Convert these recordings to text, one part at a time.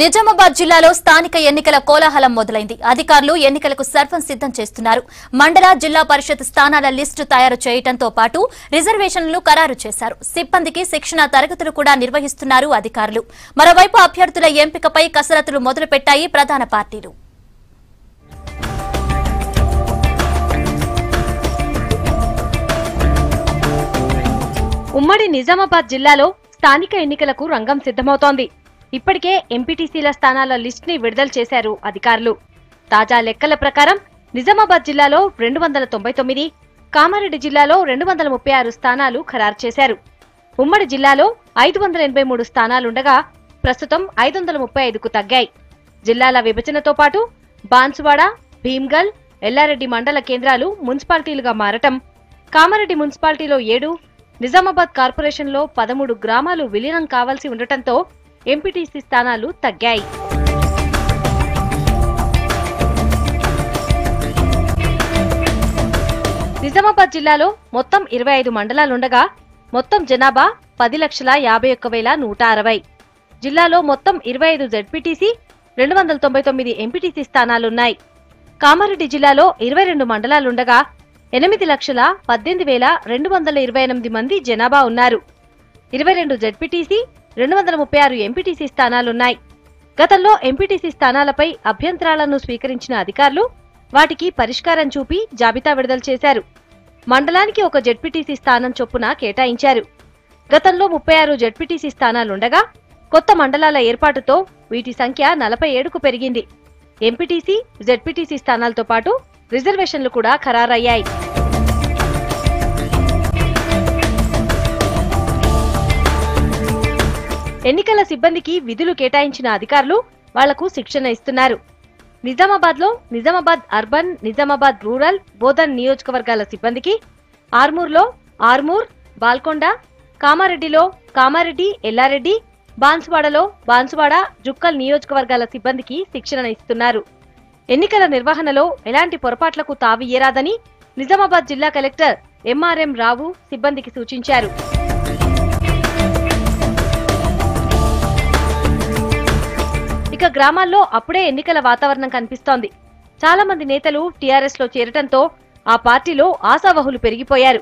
నిజామాబాద్ జిల్లాలో స్థానిక ఎన్నికల కోలాహలం మొదలైంది. అధికారులు ఎన్నికలకు సర్వం సిద్ధం చేస్తున్నారు. మండల జిల్లా పరిషత్ స్థానాల లిస్టు తయారు చేయడంతో పాటు రిజర్వేషన్లు ఖరారు చేశారు. సిబ్బందికి శిక్షణ తరగతులు కూడా నిర్వహిస్తున్నారు అధికారులు. మరోవైపు అభ్యర్థుల ఎంపికపై కసరత్తులు మొదలుపెట్టాయి ప్రధాన పార్టీలు. ఉమ్మడి నిజామాబాద్ జిల్లాలో స్థానిక ఎన్నికలకు రంగం సిద్ధమవుతోంది. ఇప్పటికే ఎంపీటీసీల స్థానాల లిస్ట్ ని విడుదల చేశారు అధికారులు. తాజా లెక్కల ప్రకారం నిజామాబాద్ జిల్లాలో 299, కామారెడ్డి జిల్లాలో 236 స్థానాలు ఖరారు చేశారు. ఉమ్మడి జిల్లాలో 583 స్థానాలుండగా ప్రస్తుతం 535కు తగ్గాయి. జిల్లాల విభజనతో పాటు బాన్సువాడ, భీమ్గల్, ఎల్లారెడ్డి మండల కేంద్రాలు మున్సిపాలిటీలుగా మారటం, కామారెడ్డి మున్సిపాలిటీలో 7, నిజామాబాద్ కార్పొరేషన్లో 13 గ్రామాలు విలీనం కావాల్సి ఉండటంతో ఎంపీటీసీ స్థానాలు తగ్గాయి. నిజామాబాద్ జిల్లాలో మొత్తం 25 మండలాలుండగా మొత్తం జనాభా 10,51,160. జిల్లాలో మొత్తం 25 జెడ్పీటీసీ, 299 ఎంపీటీసీ స్థానాలున్నాయి. కామారెడ్డి జిల్లాలో 22 మండలాలుండగా 8,18,228 మంది జనాభా ఉన్నారు. 22 జెడ్పీటీసీ, 236 ఎంపీటీసీ స్థానాలున్నాయి. గతంలో ఎంపీటీసీ స్థానాలపై అభ్యంతరాలను స్వీకరించిన అధికారులు వాటికి పరిష్కారం చూపి జాబితా విడుదల చేశారు. మండలానికి ఒక జెడ్పీటీసీ స్థానం చొప్పున కేటాయించారు. గతంలో 36 జెడ్పీటీసీ స్థానాలుండగా కొత్త మండలాల ఏర్పాటుతో వీటి సంఖ్య 47కు పెరిగింది. ఎంపీటీసీ, జెడ్పీటీసీ స్థానాలతో పాటు రిజర్వేషన్లు కూడా ఖరారయ్యాయి. ఎన్నికల సిబ్బందికి విధులు కేటాయించిన అధికారులు వాళ్లకు శిక్షణ ఇస్తున్నారు. నిజామాబాద్లో నిజామాబాద్ అర్బన్, నిజామాబాద్ రూరల్, బోధన్ నియోజకవర్గాల సిబ్బందికి, ఆర్మూర్లో ఆర్మూర్, బాల్కొండ, కామారెడ్డిలో కామారెడ్డి, ఎల్లారెడ్డి, బాన్సువాడలో బాన్సువాడ, జుక్కల్ నియోజకవర్గాల సిబ్బందికి శిక్షణ ఇస్తున్నారు. ఎన్నికల నిర్వహణలో ఎలాంటి పొరపాట్లకు తావియ్యరాదని నిజామాబాద్ జిల్లా కలెక్టర్ ఎంఆర్ఎం రావు సిబ్బందికి సూచించారు. ఇక గ్రామాల్లో అప్పుడే ఎన్నికల వాతావరణం కనిపిస్తోంది. చాలా మంది నేతలు టీఆర్ఎస్ లో చేరటంతో ఆ పార్టీలో ఆశావహులు పెరిగిపోయారు.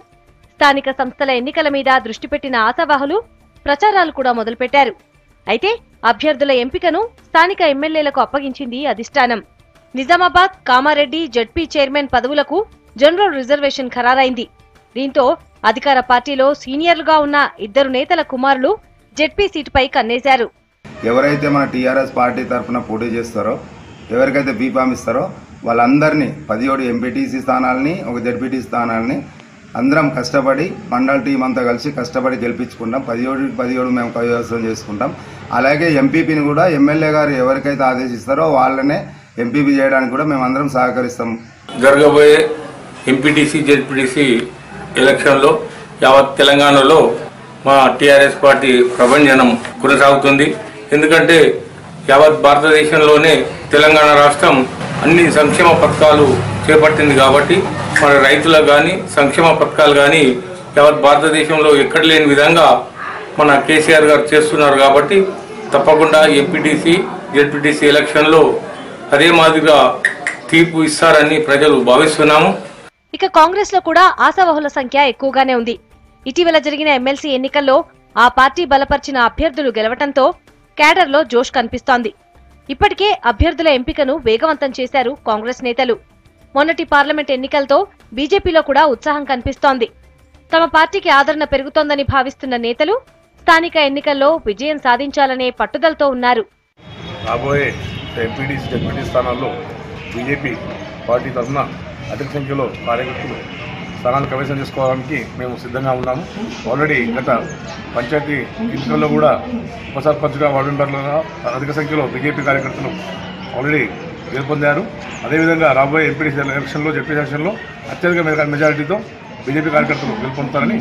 స్థానిక సంస్థల ఎన్నికల మీద దృష్టి పెట్టిన ఆశావహులు ప్రచారాలు కూడా మొదలుపెట్టారు. అయితే అభ్యర్థుల ఎంపికను స్థానిక ఎమ్మెల్యేలకు అప్పగించింది అధిష్టానం. నిజామాబాద్, కామారెడ్డి జెడ్పీ చైర్మన్ పదవులకు జనరల్ రిజర్వేషన్ ఖరారైంది. దీంతో అధికార పార్టీలో సీనియర్లుగా ఉన్న 2 నేతల కుమారులు జెడ్పీ సీటుపై కన్నేశారు. ఎవరైతే మన టీఆర్ఎస్ పార్టీ తరఫున పోటీ చేస్తారో, ఎవరికైతే బీఫామ్ ఇస్తారో వాళ్ళందరినీ 17 ఎంపీటీసీ స్థానాలని, ఒక జెడ్పీటీ స్థానాలని అందరం కష్టపడి మండల టీం అంతా కలిసి కష్టపడి గెలిపించుకుంటాం. 17 మేము కైవసం చేసుకుంటాం. అలాగే ఎంపీపీని కూడా ఎమ్మెల్యే గారు ఎవరికైతే ఆదేశిస్తారో వాళ్ళనే ఎంపీపీ చేయడానికి కూడా మేము అందరం సహకరిస్తాం. జరగబోయే ఎంపీటీసీ, జెడ్పీటీసీ ఎలక్షన్లో యావత్ తెలంగాణలో మా టీఆర్ఎస్ పార్టీ ప్రభంజనం కొనసాగుతుంది. ఎందుకంటే యావత్ భారతదేశంలోనే తెలంగాణ రాష్ట్రం అన్ని సంక్షేమ పథకాలు చేపట్టింది కాబట్టి మన రైతులకు కానీ సంక్షేమ పథకాలు కానీ యావత్ భారతదేశంలో ఎక్కడ లేని విధంగా మన కేసీఆర్ గారు చేస్తున్నారు. కాబట్టి తప్పకుండా ఎంపీటీసీ, జెడ్పీటీసీ ఎలక్షన్లో అదే మాదిరిగా తీర్పు ఇస్తారని ప్రజలు భావిస్తున్నాము. ఇక కాంగ్రెస్ లో కూడా ఆశావహుల సంఖ్య ఎక్కువగానే ఉంది. ఇటీవల జరిగిన ఎమ్మెల్సీ ఎన్నికల్లో ఆ పార్టీ బలపరిచిన అభ్యర్థులు గెలవటంతో క్యాడర్లో జోష్ కనిపిస్తోంది. ఇప్పటికే అభ్యర్థుల ఎంపికను వేగవంతం చేశారు కాంగ్రెస్ నేతలు. మొన్నటి పార్లమెంట్ ఎన్నికలతో బీజేపీలో కూడా ఉత్సాహం కనిపిస్తోంది. తమ పార్టీకి ఆదరణ పెరుగుతోందని భావిస్తున్న నేతలు స్థానిక ఎన్నికల్లో విజయం సాధించాలనే పట్టుదలతో ఉన్నారు. రాబోయే ఎంపీటీసీ, జెడ్పీటీ స్థానాల్లో బీజేపీ పార్టీ తరఫున అధిక సంఖ్యలో కార్యకర్తలు స్థానాలు కైవసం చేసుకోవడానికి మేము సిద్ధంగా ఉన్నాము. ఆల్రెడీ గత పంచాయతీ ఎన్నికల్లో కూడా ఉప సర్పంచ్గా, వార్డు మెంబర్లుగా అధిక సంఖ్యలో బీజేపీ కార్యకర్తలు ఆల్రెడీ గెలుపొందారు. అదేవిధంగా రాబోయే ఎంపీటీసీ ఎలక్షన్లో, జెడ్పీ ఎలక్షన్లో అత్యధిక మెజారిటీతో బీజేపీ కార్యకర్తలు గెలుపొందుతారని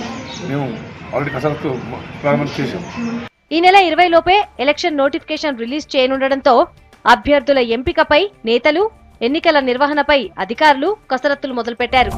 మేము ఆల్రెడీ కసరత్తు ప్రారంభం చేశాం. ఈ నెల 20 లోపే ఎలక్షన్ నోటిఫికేషన్ రిలీజ్ చేయనుండటంతో అభ్యర్థుల ఎంపికపై నేతలు, ఎన్నికల నిర్వహణపై అధికారులు కసరత్తులు మొదలుపెట్టారు.